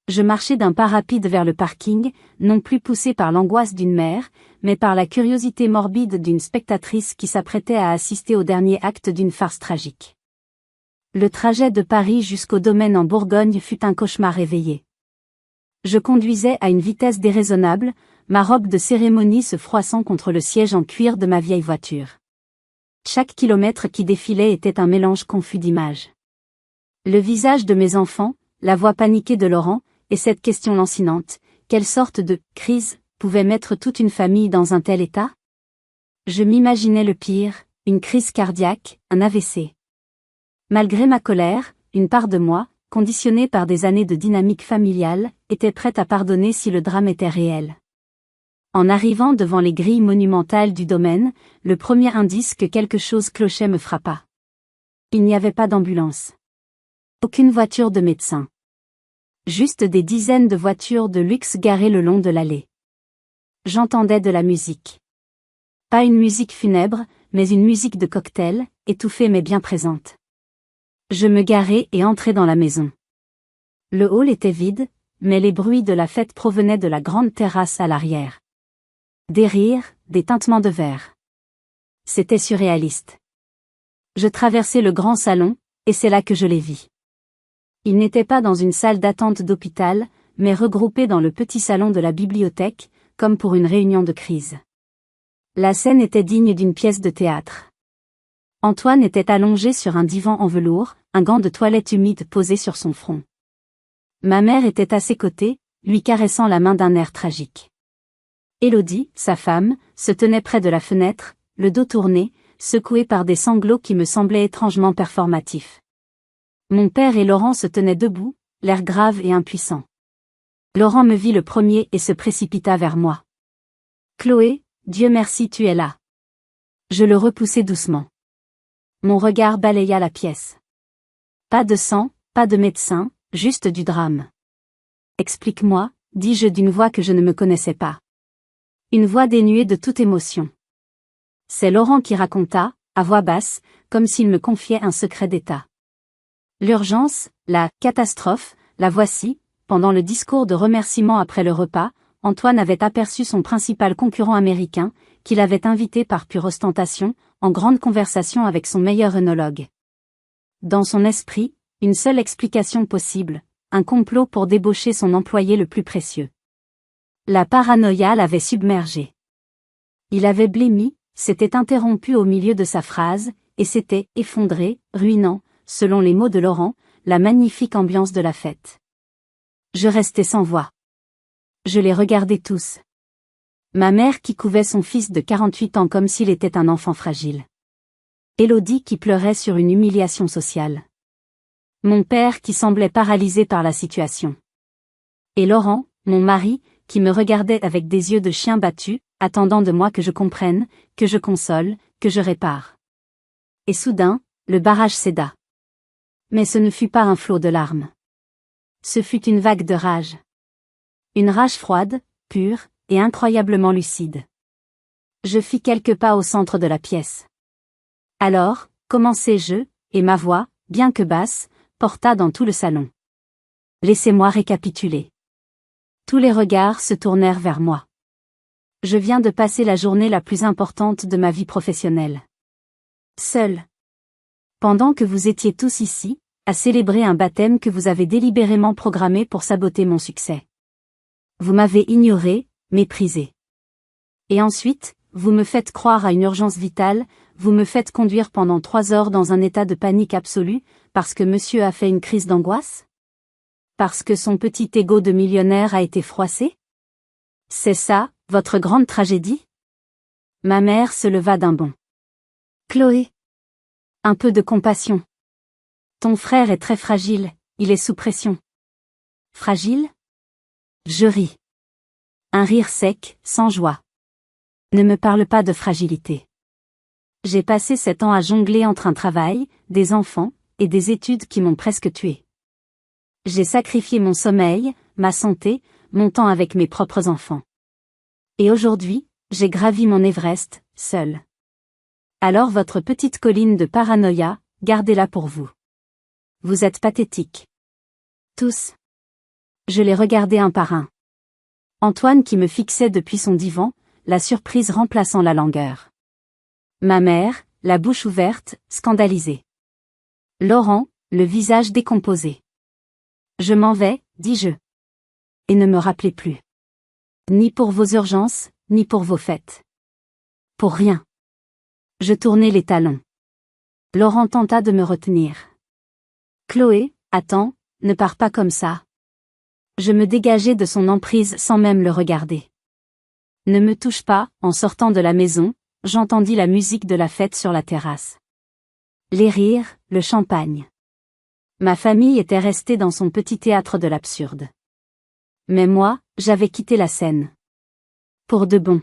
Je marchai d'un pas rapide vers le parking, non plus poussé par l'angoisse d'une mère, mais par la curiosité morbide d'une spectatrice qui s'apprêtait à assister au dernier acte d'une farce tragique. Le trajet de Paris jusqu'au domaine en Bourgogne fut un cauchemar réveillé. Je conduisais à une vitesse déraisonnable, ma robe de cérémonie se froissant contre le siège en cuir de ma vieille voiture. Chaque kilomètre qui défilait était un mélange confus d'images. Le visage de mes enfants, la voix paniquée de Laurent, et cette question lancinante, quelle sorte de « crise » pouvait mettre toute une famille dans un tel état? Je m'imaginais le pire, une crise cardiaque, un AVC. Malgré ma colère, une part de moi, conditionnée par des années de dynamique familiale, était prête à pardonner si le drame était réel. En arrivant devant les grilles monumentales du domaine, le premier indice que quelque chose clochait me frappa. Il n'y avait pas d'ambulance. Aucune voiture de médecin. Juste des dizaines de voitures de luxe garées le long de l'allée. J'entendais de la musique. Pas une musique funèbre, mais une musique de cocktail, étouffée mais bien présente. Je me garai et entrai dans la maison. Le hall était vide, mais les bruits de la fête provenaient de la grande terrasse à l'arrière. Des rires, des tintements de verre. C'était surréaliste. Je traversai le grand salon, et c'est là que je les vis. Ils n'étaient pas dans une salle d'attente d'hôpital, mais regroupés dans le petit salon de la bibliothèque, comme pour une réunion de crise. La scène était digne d'une pièce de théâtre. Antoine était allongé sur un divan en velours, un gant de toilette humide posé sur son front. Ma mère était à ses côtés, lui caressant la main d'un air tragique. Élodie, sa femme, se tenait près de la fenêtre, le dos tourné, secouée par des sanglots qui me semblaient étrangement performatifs. Mon père et Laurent se tenaient debout, l'air grave et impuissant. Laurent me vit le premier et se précipita vers moi. « Chloé, Dieu merci tu es là. » Je le repoussai doucement. Mon regard balaya la pièce. Pas de sang, pas de médecin, juste du drame. « Explique-moi, dis-je d'une voix que je ne me connaissais pas. Une voix dénuée de toute émotion. C'est Laurent qui raconta, à voix basse, comme s'il me confiait un secret d'État. L'urgence, la catastrophe, la voici. Pendant le discours de remerciement après le repas, Antoine avait aperçu son principal concurrent américain, qu'il avait invité par pure ostentation, en grande conversation avec son meilleur œnologue. Dans son esprit, une seule explication possible, un complot pour débaucher son employé le plus précieux. La paranoïa l'avait submergé. Il avait blêmi, s'était interrompu au milieu de sa phrase, et s'était effondré, ruinant, selon les mots de Laurent, la magnifique ambiance de la fête. Je restais sans voix. Je les regardais tous. Ma mère qui couvait son fils de 48 ans comme s'il était un enfant fragile. Élodie qui pleurait sur une humiliation sociale. Mon père qui semblait paralysé par la situation. Et Laurent, mon mari, qui me regardait avec des yeux de chien battu, attendant de moi que je comprenne, que je console, que je répare. Et soudain, le barrage céda. Mais ce ne fut pas un flot de larmes. Ce fut une vague de rage. Une rage froide, pure, et incroyablement lucide. Je fis quelques pas au centre de la pièce. Alors, commençai-je, et ma voix, bien que basse, porta dans tout le salon. Laissez-moi récapituler. Tous les regards se tournèrent vers moi. Je viens de passer la journée la plus importante de ma vie professionnelle. Seul. Pendant que vous étiez tous ici, à célébrer un baptême que vous avez délibérément programmé pour saboter mon succès. Vous m'avez ignoré, méprisé. Et ensuite, vous me faites croire à une urgence vitale, vous me faites conduire pendant 3 heures dans un état de panique absolue, parce que monsieur a fait une crise d'angoisse? Parce que son petit ego de millionnaire a été froissé? C'est ça, votre grande tragédie? Ma mère se leva d'un bond. Chloé. Un peu de compassion. Ton frère est très fragile, il est sous pression. Fragile? Je ris. Un rire sec, sans joie. Ne me parle pas de fragilité. J'ai passé 7 ans à jongler entre un travail, des enfants, et des études qui m'ont presque tué. J'ai sacrifié mon sommeil, ma santé, mon temps avec mes propres enfants. Et aujourd'hui, j'ai gravi mon Everest, seul. Alors votre petite colline de paranoïa, gardez-la pour vous. Vous êtes pathétiques. Tous. Je les regardais un par un. Antoine qui me fixait depuis son divan, la surprise remplaçant la langueur. Ma mère, la bouche ouverte, scandalisée. Laurent, le visage décomposé. Je m'en vais, dis-je. Et ne me rappelez plus. Ni pour vos urgences, ni pour vos fêtes. Pour rien. Je tournai les talons. Laurent tenta de me retenir. Chloé, attends, ne pars pas comme ça. Je me dégageai de son emprise sans même le regarder. Ne me touche pas, en sortant de la maison, j'entendis la musique de la fête sur la terrasse. Les rires, le champagne. Ma famille était restée dans son petit théâtre de l'absurde. Mais moi, j'avais quitté la scène. Pour de bon.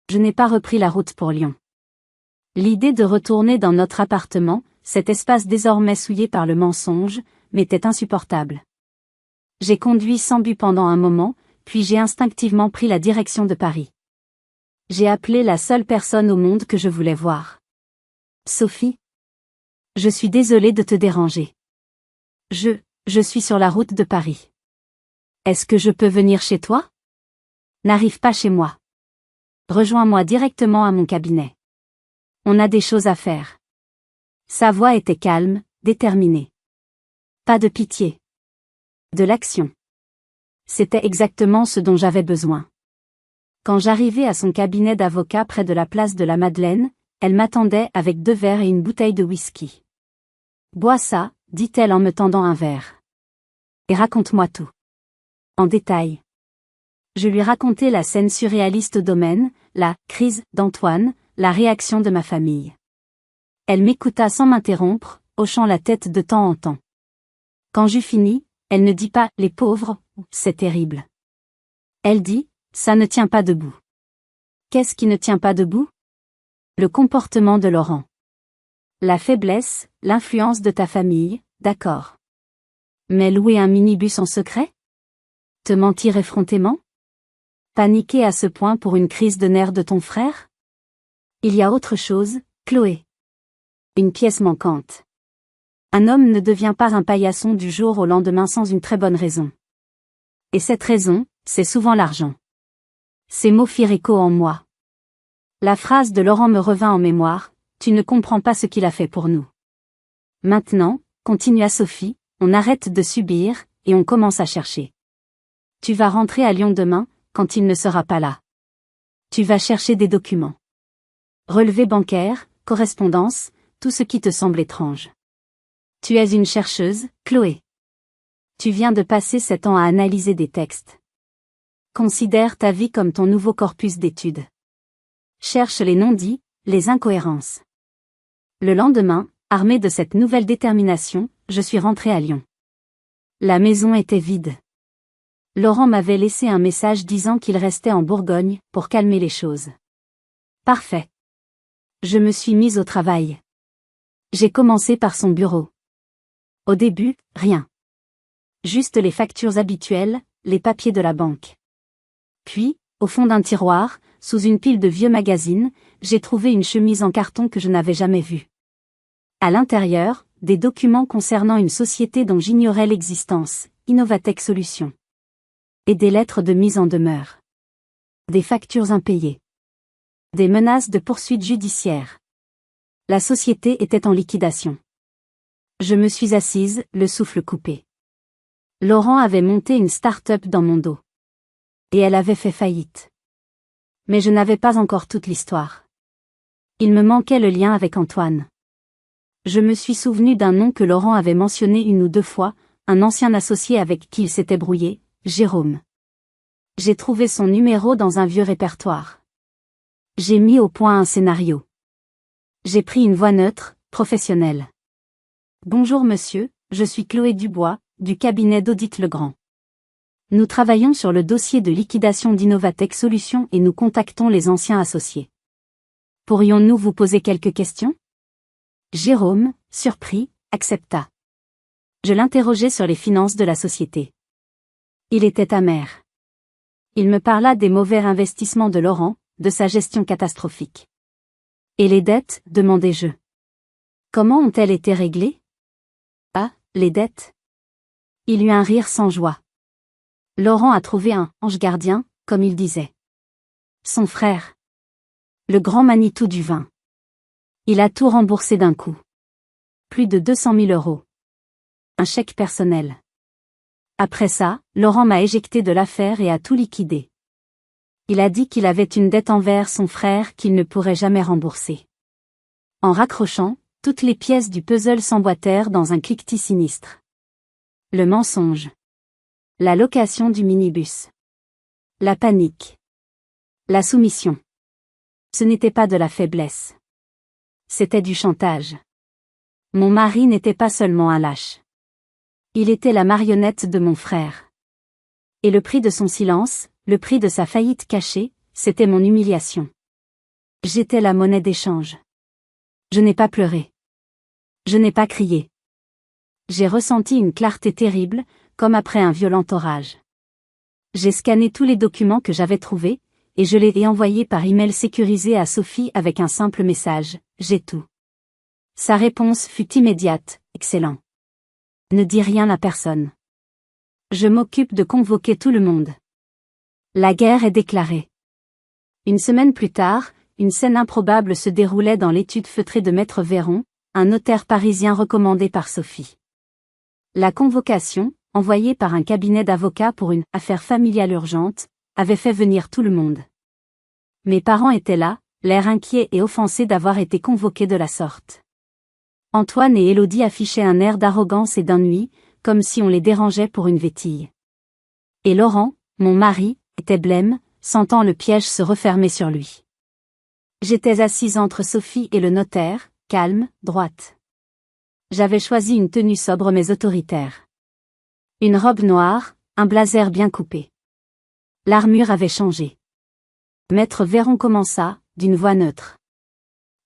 Je n'ai pas repris la route pour Lyon. L'idée de retourner dans notre appartement, cet espace désormais souillé par le mensonge, m'était insupportable. J'ai conduit sans but pendant un moment, puis j'ai instinctivement pris la direction de Paris. J'ai appelé la seule personne au monde que je voulais voir. Sophie. Je suis désolée de te déranger. Je suis sur la route de Paris. Est-ce que je peux venir chez toi? N'arrive pas chez moi. Rejoins-moi directement à mon cabinet. On a des choses à faire. Sa voix était calme, déterminée. Pas de pitié. De l'action. C'était exactement ce dont j'avais besoin. Quand j'arrivai à son cabinet d'avocat près de la place de la Madeleine, elle m'attendait avec 2 verres et une bouteille de whisky. Bois ça, dit-elle en me tendant un verre. Et raconte-moi tout. En détail. Je lui racontai la scène surréaliste au domaine, la crise d'Antoine, la réaction de ma famille. Elle m'écouta sans m'interrompre, hochant la tête de temps en temps. Quand j'eus fini, elle ne dit pas « les pauvres », c'est terrible. Elle dit « ça ne tient pas debout ». Qu'est-ce qui ne tient pas debout? Le comportement de Laurent. La faiblesse, l'influence de ta famille, d'accord. Mais louer un minibus en secret? Te mentir effrontément? Paniquer à ce point pour une crise de nerfs de ton frère? Il y a autre chose, Chloé. Une pièce manquante. Un homme ne devient pas un paillasson du jour au lendemain sans une très bonne raison. Et cette raison, c'est souvent l'argent. Ces mots firent écho en moi. La phrase de Laurent me revint en mémoire, « Tu ne comprends pas ce qu'il a fait pour nous. » Maintenant, continua Sophie, on arrête de subir, et on commence à chercher. Tu vas rentrer à Lyon demain, quand il ne sera pas là. Tu vas chercher des documents. Relevés bancaires, correspondance, tout ce qui te semble étrange. Tu es une chercheuse, Chloé. Tu viens de passer 7 ans à analyser des textes. Considère ta vie comme ton nouveau corpus d'études. Cherche les non-dits, les incohérences. Le lendemain, armé de cette nouvelle détermination, je suis rentrée à Lyon. La maison était vide. Laurent m'avait laissé un message disant qu'il restait en Bourgogne pour calmer les choses. Parfait. Je me suis mise au travail. J'ai commencé par son bureau. Au début, rien. Juste les factures habituelles, les papiers de la banque. Puis, au fond d'un tiroir, sous une pile de vieux magazines, j'ai trouvé une chemise en carton que je n'avais jamais vue. À l'intérieur, des documents concernant une société dont j'ignorais l'existence, Innovatech Solutions. Et des lettres de mise en demeure. Des factures impayées. Des menaces de poursuites judiciaires. La société était en liquidation. Je me suis assise, le souffle coupé. Laurent avait monté une start-up dans mon dos. Et elle avait fait faillite. Mais je n'avais pas encore toute l'histoire. Il me manquait le lien avec Antoine. Je me suis souvenu d'un nom que Laurent avait mentionné une ou deux fois, un ancien associé avec qui il s'était brouillé, Jérôme. J'ai trouvé son numéro dans un vieux répertoire. J'ai mis au point un scénario. J'ai pris une voix neutre, professionnelle. Bonjour monsieur, je suis Chloé Dubois, du cabinet d'Audit Legrand. Nous travaillons sur le dossier de liquidation d'Innovatech Solutions et nous contactons les anciens associés. Pourrions-nous vous poser quelques questions? Jérôme, surpris, accepta. Je l'interrogeai sur les finances de la société. Il était amer. Il me parla des mauvais investissements de Laurent, de sa gestion catastrophique. Et les dettes, demandai-je. Comment ont-elles été réglées? Ah, les dettes. Il eut un rire sans joie. Laurent a trouvé un « ange gardien », comme il disait. Son frère. Le grand Manitou du vin. Il a tout remboursé d'un coup. Plus de 200 000 €. Un chèque personnel. Après ça, Laurent m'a éjecté de l'affaire et a tout liquidé. Il a dit qu'il avait une dette envers son frère qu'il ne pourrait jamais rembourser. En raccrochant, toutes les pièces du puzzle s'emboîtèrent dans un cliquetis sinistre. Le mensonge. La location du minibus. La panique. La soumission. Ce n'était pas de la faiblesse. C'était du chantage. Mon mari n'était pas seulement un lâche. Il était la marionnette de mon frère. Et le prix de son silence, le prix de sa faillite cachée, c'était mon humiliation. J'étais la monnaie d'échange. Je n'ai pas pleuré. Je n'ai pas crié. J'ai ressenti une clarté terrible, comme après un violent orage. J'ai scanné tous les documents que j'avais trouvés, et je les ai envoyés par email sécurisé à Sophie avec un simple message, j'ai tout. Sa réponse fut immédiate, excellent. Ne dis rien à personne. Je m'occupe de convoquer tout le monde. La guerre est déclarée. Une semaine plus tard, une scène improbable se déroulait dans l'étude feutrée de Maître Véron, un notaire parisien recommandé par Sophie. La convocation, envoyée par un cabinet d'avocats pour une affaire familiale urgente, avait fait venir tout le monde. Mes parents étaient là, l'air inquiet et offensé d'avoir été convoqués de la sorte. Antoine et Élodie affichaient un air d'arrogance et d'ennui, comme si on les dérangeait pour une vétille. Et Laurent, mon mari, était blême, sentant le piège se refermer sur lui. J'étais assise entre Sophie et le notaire, calme, droite. J'avais choisi une tenue sobre mais autoritaire. Une robe noire, un blazer bien coupé. L'armure avait changé. Maître Véron commença, d'une voix neutre.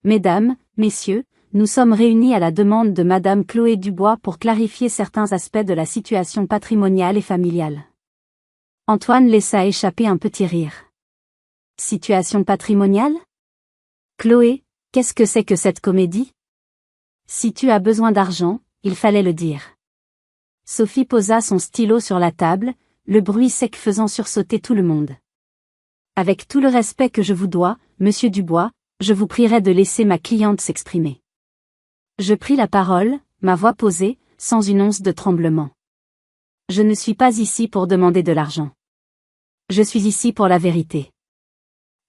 Mesdames, messieurs, nous sommes réunis à la demande de Madame Chloé Dubois pour clarifier certains aspects de la situation patrimoniale et familiale. Antoine laissa échapper un petit rire. Situation patrimoniale? Chloé, qu'est-ce que c'est que cette comédie? Si tu as besoin d'argent, il fallait le dire. Sophie posa son stylo sur la table, le bruit sec faisant sursauter tout le monde. Avec tout le respect que je vous dois, Monsieur Dubois, je vous prierai de laisser ma cliente s'exprimer. Je pris la parole, ma voix posée, sans une once de tremblement. Je ne suis pas ici pour demander de l'argent. Je suis ici pour la vérité.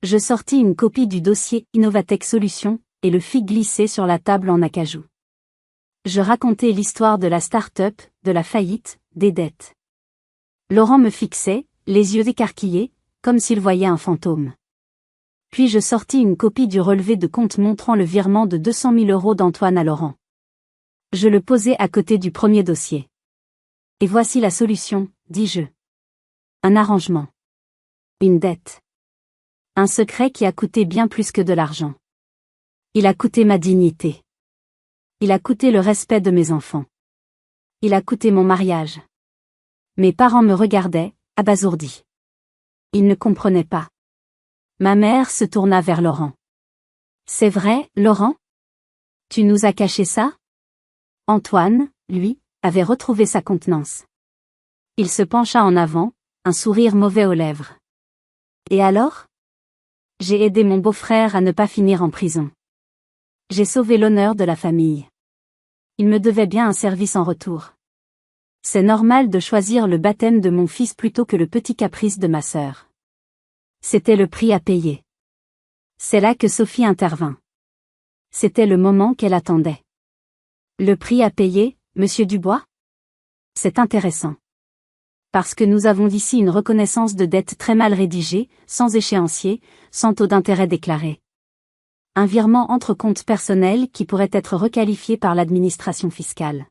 Je sortis une copie du dossier Innovatech Solutions, et le fis glisser sur la table en acajou. Je racontais l'histoire de la start-up, de la faillite, des dettes. Laurent me fixait, les yeux écarquillés, comme s'il voyait un fantôme. Puis je sortis une copie du relevé de compte montrant le virement de 200 000 € d'Antoine à Laurent. Je le posai à côté du premier dossier. Et voici la solution, dis-je. Un arrangement. Une dette. Un secret qui a coûté bien plus que de l'argent. Il a coûté ma dignité. Il a coûté le respect de mes enfants. Il a coûté mon mariage. Mes parents me regardaient, abasourdis. Ils ne comprenaient pas. Ma mère se tourna vers Laurent. C'est vrai, Laurent? Tu nous as caché ça? Antoine, lui, avait retrouvé sa contenance. Il se pencha en avant, un sourire mauvais aux lèvres. Et alors? J'ai aidé mon beau-frère à ne pas finir en prison. J'ai sauvé l'honneur de la famille. Il me devait bien un service en retour. C'est normal de choisir le baptême de mon fils plutôt que le petit caprice de ma sœur. C'était le prix à payer. C'est là que Sophie intervint. C'était le moment qu'elle attendait. Le prix à payer, Monsieur Dubois? C'est intéressant. Parce que nous avons ici une reconnaissance de dette très mal rédigée, sans échéancier, sans taux d'intérêt déclaré. Un virement entre comptes personnels qui pourrait être requalifié par l'administration fiscale.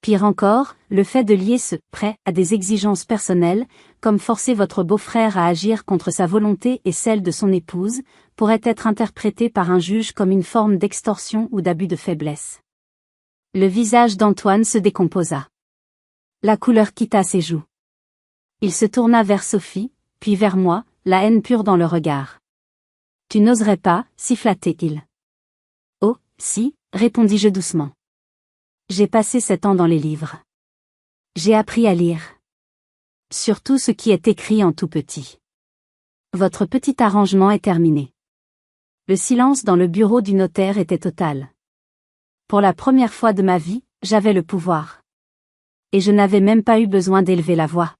Pire encore, le fait de lier ce prêt à des exigences personnelles, comme forcer votre beau-frère à agir contre sa volonté et celle de son épouse, pourrait être interprété par un juge comme une forme d'extorsion ou d'abus de faiblesse. Le visage d'Antoine se décomposa. La couleur quitta ses joues. Il se tourna vers Sophie, puis vers moi, la haine pure dans le regard. Tu n'oserais pas, siffla-t-il. Oh, si, répondis-je doucement. J'ai passé 7 ans dans les livres. J'ai appris à lire. Surtout ce qui est écrit en tout petit. Votre petit arrangement est terminé. Le silence dans le bureau du notaire était total. Pour la première fois de ma vie, j'avais le pouvoir. Et je n'avais même pas eu besoin d'élever la voix.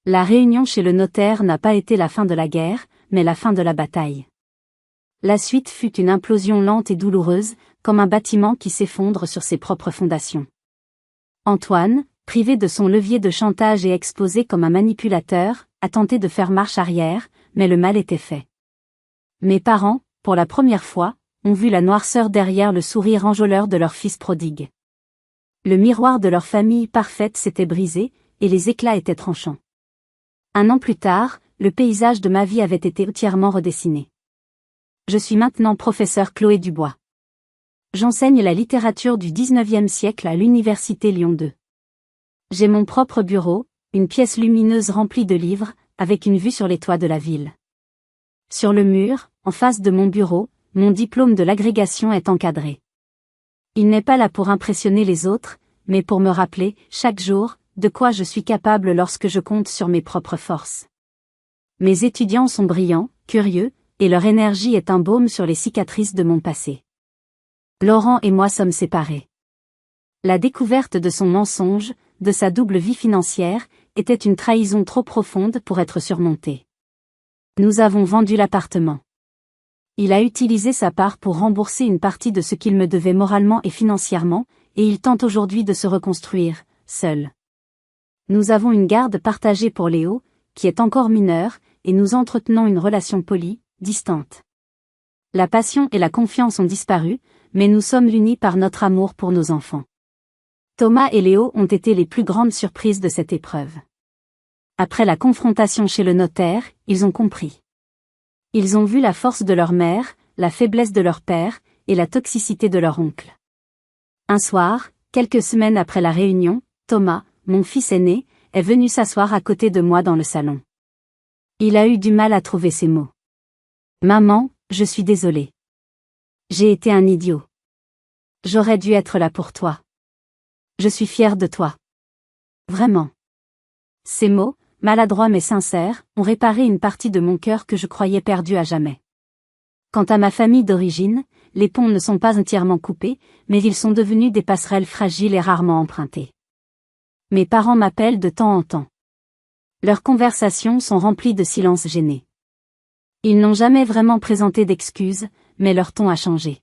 La réunion chez le notaire n'a pas été la fin de la guerre, mais la fin de la bataille. La suite fut une implosion lente et douloureuse, comme un bâtiment qui s'effondre sur ses propres fondations. Antoine, privé de son levier de chantage et exposé comme un manipulateur, a tenté de faire marche arrière, mais le mal était fait. Mes parents, pour la première fois, ont vu la noirceur derrière le sourire enjôleur de leur fils prodigue. Le miroir de leur famille parfaite s'était brisé, et les éclats étaient tranchants. 1 an plus tard, le paysage de ma vie avait été entièrement redessiné. Je suis maintenant professeur Chloé Dubois. J'enseigne la littérature du XIXe siècle à l'Université Lyon 2. J'ai mon propre bureau, une pièce lumineuse remplie de livres, avec une vue sur les toits de la ville. Sur le mur, en face de mon bureau, mon diplôme de l'agrégation est encadré. Il n'est pas là pour impressionner les autres, mais pour me rappeler, chaque jour, de quoi je suis capable lorsque je compte sur mes propres forces. Mes étudiants sont brillants, curieux, et leur énergie est un baume sur les cicatrices de mon passé. Laurent et moi sommes séparés. La découverte de son mensonge, de sa double vie financière, était une trahison trop profonde pour être surmontée. Nous avons vendu l'appartement. Il a utilisé sa part pour rembourser une partie de ce qu'il me devait moralement et financièrement, et il tente aujourd'hui de se reconstruire, seul. Nous avons une garde partagée pour Léo, qui est encore mineur, et nous entretenons une relation polie, distante. La passion et la confiance ont disparu, mais nous sommes unis par notre amour pour nos enfants. Thomas et Léo ont été les plus grandes surprises de cette épreuve. Après la confrontation chez le notaire, ils ont compris. Ils ont vu la force de leur mère, la faiblesse de leur père, et la toxicité de leur oncle. Un soir, quelques semaines après la réunion, Thomas, mon fils aîné, est venu s'asseoir à côté de moi dans le salon. Il a eu du mal à trouver ses mots. Maman, je suis désolé. J'ai été un idiot. J'aurais dû être là pour toi. Je suis fier de toi. Vraiment. Ces mots, maladroits mais sincères, ont réparé une partie de mon cœur que je croyais perdue à jamais. Quant à ma famille d'origine, les ponts ne sont pas entièrement coupés, mais ils sont devenus des passerelles fragiles et rarement empruntées. Mes parents m'appellent de temps en temps. Leurs conversations sont remplies de silences gênés. Ils n'ont jamais vraiment présenté d'excuses, mais leur ton a changé.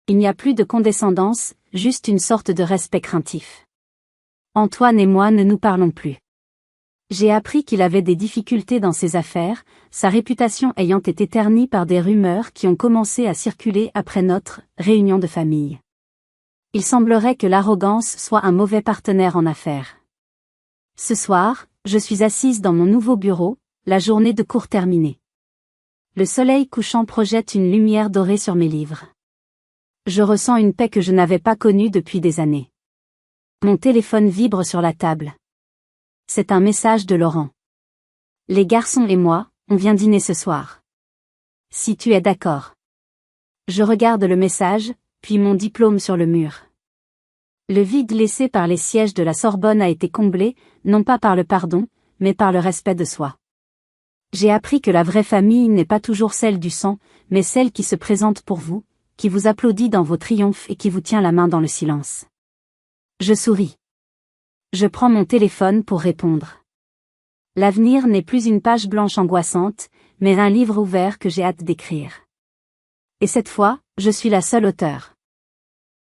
Il n'y a plus de condescendance, juste une sorte de respect craintif. Antoine et moi ne nous parlons plus. J'ai appris qu'il avait des difficultés dans ses affaires, sa réputation ayant été ternie par des rumeurs qui ont commencé à circuler après notre réunion de famille. Il semblerait que l'arrogance soit un mauvais partenaire en affaires. Ce soir, je suis assise dans mon nouveau bureau, la journée de cours terminée. Le soleil couchant projette une lumière dorée sur mes livres. Je ressens une paix que je n'avais pas connue depuis des années. Mon téléphone vibre sur la table. C'est un message de Laurent. Les garçons et moi, on vient dîner ce soir. Si tu es d'accord. Je regarde le message, puis mon diplôme sur le mur. Le vide laissé par les sièges de la Sorbonne a été comblé, non pas par le pardon, mais par le respect de soi. J'ai appris que la vraie famille n'est pas toujours celle du sang, mais celle qui se présente pour vous, qui vous applaudit dans vos triomphes et qui vous tient la main dans le silence. Je souris. Je prends mon téléphone pour répondre. L'avenir n'est plus une page blanche angoissante, mais un livre ouvert que j'ai hâte d'écrire. Et cette fois, je suis la seule auteure.